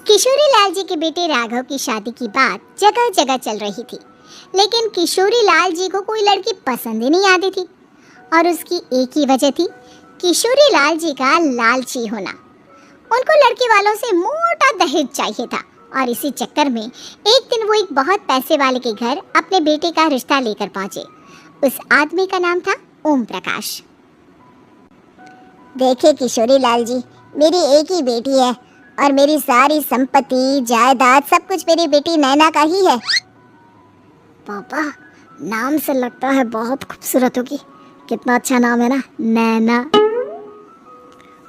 किशोरी लाल जी के बेटे राघव की शादी की बात जगह जगह चल रही थी, लेकिन किशोरी लाल जी को कोई लड़की पसंद ही नहीं आती थी। और उसकी एक ही वजह थी, किशोरी लाल जी का लालची होना। उनको लड़की वालों से मोटा दहेज चाहिए था और इसी चक्कर में एक दिन वो एक बहुत पैसे वाले के घर अपने बेटे का रिश्ता लेकर पहुंचे। उस आदमी का नाम था ओम प्रकाश। देखिए किशोरी लाल जी, मेरी एक ही बेटी है और मेरी सारी संपत्ति जायदाद सब कुछ मेरी बेटी नैना का ही है। पापा, नाम से लगता है बहुत खूबसूरत होगी। कितना अच्छा नाम है ना, नैना।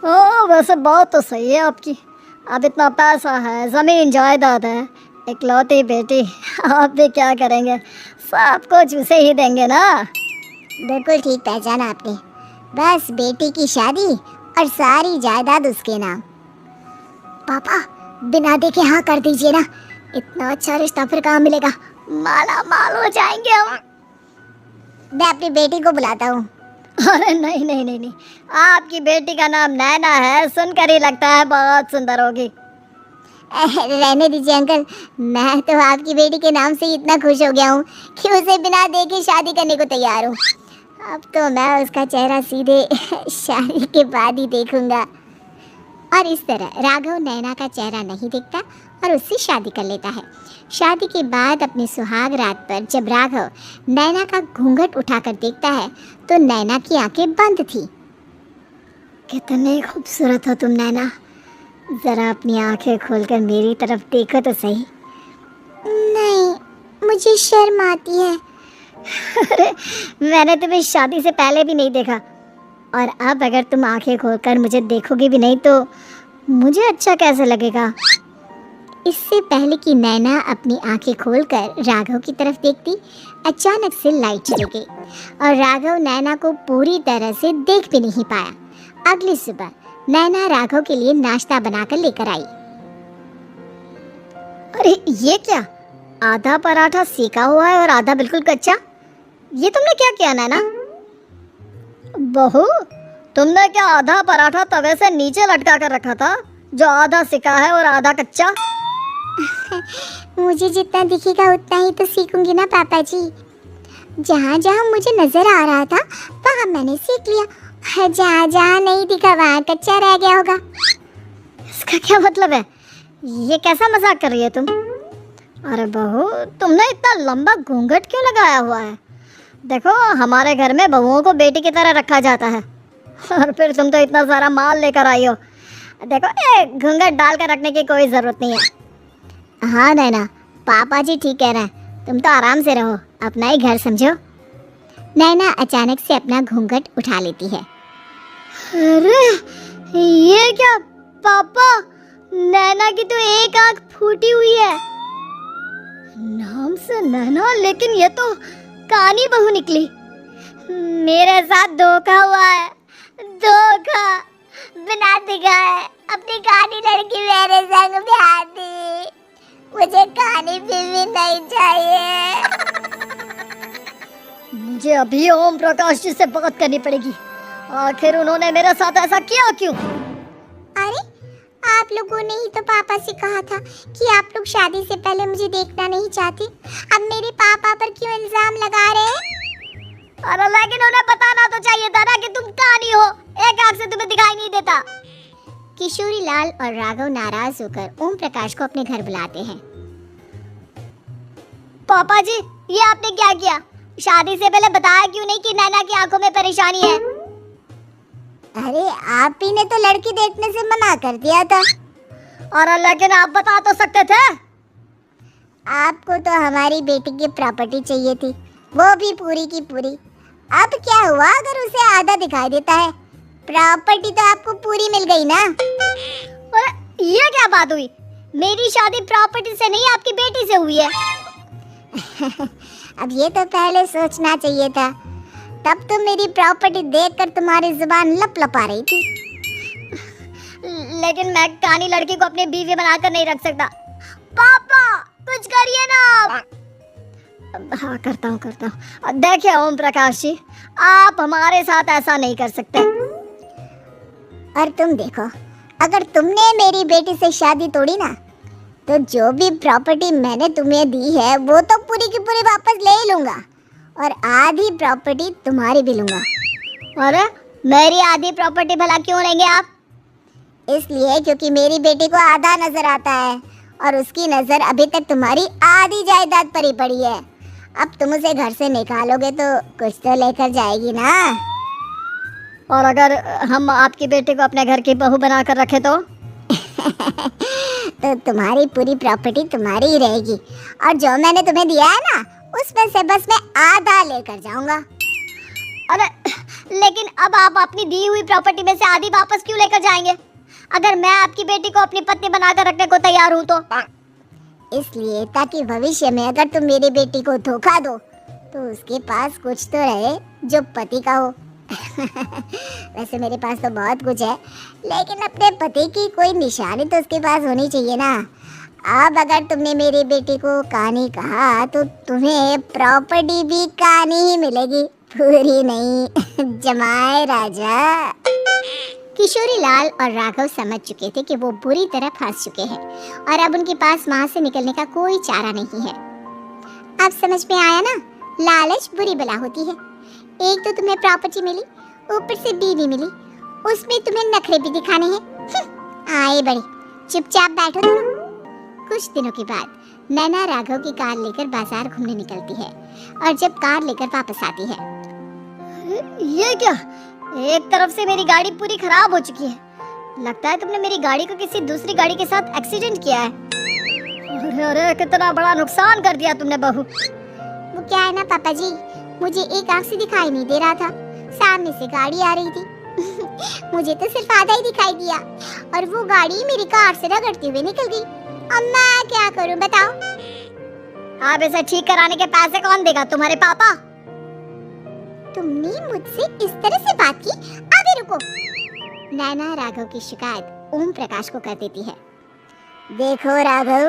ओ, वैसे बात तो सही है आपकी। अब इतना पैसा है, ज़मीन जायदाद है, इकलौती बेटी, आप भी क्या करेंगे? सब कुछ उसे ही देंगे ना। बिल्कुल ठीक पहचाना आपने। बस बेटी की शादी और सारी जायदाद उसके नाम। पापा, बिना देखे हाँ कर दीजिए ना। इतना अच्छा रिश्ता फिर कहाँ मिलेगा? माला माल हो जाएंगे हम। मैं अपनी बेटी को बुलाता हूँ। अरे नहीं नहीं नहीं नहीं, आपकी बेटी का नाम नैना है, सुनकर ही लगता है बहुत सुंदर होगी। रहने दीजिए अंकल, मैं तो आपकी बेटी के नाम से इतना खुश हो गया हूँ कि उसे बिना देखे शादी करने को तैयार हूँ। अब तो मैं उसका चेहरा सीधे शादी के बाद ही देखूंगा। और इस तरह राघव नैना का चेहरा नहीं देखता और उससे शादी कर लेता है। शादी के बाद अपनी सुहाग रात पर जब राघव नैना का घूंघट उठाकर देखता है तो नैना की आंखें बंद थी। कितनी खूबसूरत हो तुम नैना, जरा अपनी आंखें खोलकर मेरी तरफ देखो तो सही। नहीं, मुझे शर्म आती है। अरे, मैंने तुम्हें शादी से पहले भी नहीं देखा और अब अगर तुम आंखें खोलकर मुझे देखोगी भी नहीं तो मुझे अच्छा कैसे लगेगा? इससे पहले कि नैना अपनी आंखें खोलकर राघव की तरफ देखती, अचानक से लाइट चली गई और राघव नैना को पूरी तरह से देख भी नहीं पाया। अगली सुबह नैना राघव के लिए नाश्ता बनाकर लेकर आई। अरे ये क्या, आधा पराठा सेका हुआ है और आधा बिल्कुल कच्चा। ये तुमने क्या किया नैना? बहू, तुमने क्या आधा पराठा तवे से नीचे लटका कर रखा था जो आधा सेका है और आधा कच्चा? मुझे जितना दिखेगा उतना ही तो सीखूंगी ना पापा जी। जहाँ जहाँ मुझे नजर आ रहा था वहाँ मैंने सीख लिया, जहाँ जहाँ नहीं दिखा वहाँ कच्चा रह गया होगा। इसका क्या मतलब है? ये कैसा मजाक कर रही है तुम? अरे बहू, तुमने इतना लंबा घूंघट क्यों लगाया हुआ है? देखो, हमारे घर में बहुओं को बेटी की तरह रखा जाता है और फिर तुम तो इतना सारा माल लेकर आई हो। देखो, ये घूंघट डाल कर रखने की कोई ज़रूरत नहीं है। हाँ नैना, पापा जी ठीक कह रहे हैं, तुम तो आराम से रहो, अपना ही घर समझो। नैना अचानक से अपना घूंघट उठा लेती है। अरे ये क्या पापा, नैना की तो एक आंख फूटी हुई है। नाम से नैना, लेकिन ये तो कानी बहू निकली। मेरे साथ धोखा हुआ है, धोखा। बिना दिखाए अपनी कानी लड़की मेरे संग ब्याह दी। मुझे कानी बीवी नहीं चाहिए। मुझे अभी ओम प्रकाश जी से बात करनी पड़ेगी। आखिर उन्होंने मेरे साथ ऐसा किया क्यों? अरे, आप लोगों ने ही तो पापा से कहा था कि आप लोग शादी से पहले मुझे देखना नहीं चाहते। अब मेरे पापा पर क्यों इल्जाम लगा रहे हैं? अरे लेकिन उन्हें बताना तो चाहिए था ना कि तुम कानी हो, एक आंख से तुम्हें दिखाई नहीं देता। किशोरी लाल और राघव नाराज होकर ओम प्रकाश को अपने घर बुलाते हैं। पापा जी, ये आपने क्या किया? शादी से पहले बताया क्यों नहीं कि नैना की आंखों में परेशानी है? अरे, आप ही ने तो लड़की देखने से मना कर दिया था। और लेकिन आप बता तो सकते थे। आपको तो हमारी बेटी की प्रॉपर्टी चाहिए थी, वो भी पूरी की पूरी। अब क्या हुआ अगर उसे आधा दिखाई देता है? प्रॉपर्टी तो आपको पूरी मिल गई ना। और ये क्या बात हुई? मेरी शादी प्रॉपर्टी से नहीं, आपकी बेटी से हुई है। अब ये तो पहले सोचना चाहिए था, तब तो मेरी प्रॉपर्टी देखकर तुम्हारी जुबान लप लपा रही थी। लेकिन मैं कानी लड़की को अपनी बीवी बनाकर नहीं रख सकता। पापा, कुछ करिए ना आप। हाँ, करता हूँ। देखिए ओम प्रकाश जी, आप हमारे साथ ऐसा नहीं कर सकते। और तुम देखो, अगर तुमने मेरी बेटी से शादी तोड़ी ना तो जो भी प्रॉपर्टी मैंने तुम्हें दी है वो तो पूरी की पूरी वापस ले ही लूँगा, और आधी प्रॉपर्टी तुम्हारी भी लूँगा। अरे मेरी आधी प्रॉपर्टी भला क्यों लेंगे आप? इसलिए क्योंकि मेरी बेटी को आधा नजर आता है और उसकी नजर अभी तक तुम्हारी आधी जायदाद पर ही पड़ी है। अब तुम उसे घर से निकालोगे तो कुछ तो लेकर जाएगी ना। और अगर हम आपकी बेटी को अपने घर की बहू बनाकर रखे तो? तो तुम्हारी पूरी प्रॉपर्टी तुम्हारी ही रहेगी, और जो मैंने तुम्हें दिया है ना उसमें से बस मैं आधा लेकर जाऊंगा। अरे लेकिन अब आप अपनी दी हुई प्रॉपर्टी में से आधी वापस क्यों लेकर जाएंगे? अगर मैं आपकी बेटी को अपनी पत्नी बनाकर रखने को तैयार हूँ तो? इसलिए ताकि भविष्य में अगर तुम मेरी बेटी को धोखा दो तो उसके पास कुछ तो रहे जो पति का हो। वैसे मेरे पास तो बहुत कुछ है, लेकिन अपने पति की कोई निशानी तो उसके पास होनी चाहिए ना। अब अगर तुमने मेरी बेटी को कहानी कहा तो तुम्हें प्रॉपर्टी भी कहानी ही मिलेगी, पूरी नहीं। जमाए राजा। किशोरी लाल और राघव समझ चुके थे कि वो बुरी तरह फंस चुके हैं और अब उनके पास वहां से निकलने का कोई चारा नहीं है। अब समझ में आया ना, लालच बुरी बला होती है। एक तो तुम्हें प्रॉपर्टी मिली, ऊपर से बीवी मिली, उसमें तुम्हें नखरे भी दिखाने हैं। आए बड़े, चुपचाप बैठो दोनों। कुछ दिनों के बाद नैना राघव की कार लेकर बाजार घूमने निकलती है और जब कार लेकर वापस आती है, ये क्या? एक तरफ से मेरी गाड़ी पूरी खराब हो चुकी है। लगता है तुमने मेरी गाड़ी को किसी दूसरी गाड़ी के साथ एक्सीडेंट किया है। अरे अरे कितना बड़ा नुकसान कर दिया तुमने बहू। वो क्या है ना पापा जी, मुझे एक आंख से दिखाई नहीं दे रहा था, सामने से गाड़ी आ रही थी। मुझे तो सिर्फ आधा ही दिखाई दिया और वो गाड़ी मेरी कार से रगड़ते हुए निकल गई। अब मैं क्या करूं बताओ? आप इसे ठीक कराने के पैसे कौन देगा? तुम्हारे पापा? तुमने मुझसे इस तरह से बात की? अभी रुको। नैना राघव की शिकायत ओम प्रकाश को कर देती है। देखो राघव,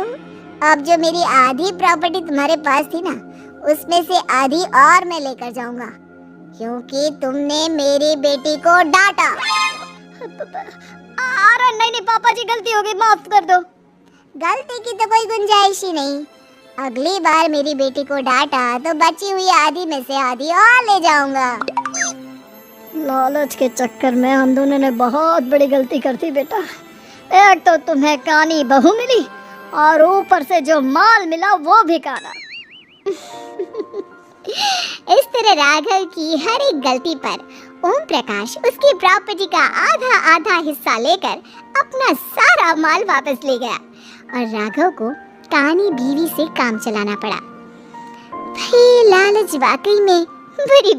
अब जो मेरी आधी प्रॉपर्टी तुम्हारे पास थी ना, उसमें से आधी और मैं लेकर जाऊंगा, क्योंकि तुमने मेरी बेटी को डांटा। अरे नहीं नहीं पापा जी, गलती हो गई, माफ कर दो। गलती की तो कोई गुंजाइश ही नहीं। अगली बार मेरी बेटी को डांटा तो बची हुई आधी में से आधी और ले जाऊंगा। लालच के चक्कर में हम दोनों ने बहुत बड़ी गलती कर दी बेटा। एक तो तुम्हें कानी बहू मिली और ऊपर से जो माल मिला वो भी काना। इस तरह राघव की हर एक गलती पर ओम प्रकाश उसकी प्रॉपर्टी का आधा आधा हिस्सा लेकर अपना सारा माल वापस ले गया और राघव को कानी बीवी से काम चलाना पड़ा। भाई लालच वाकई में बुरी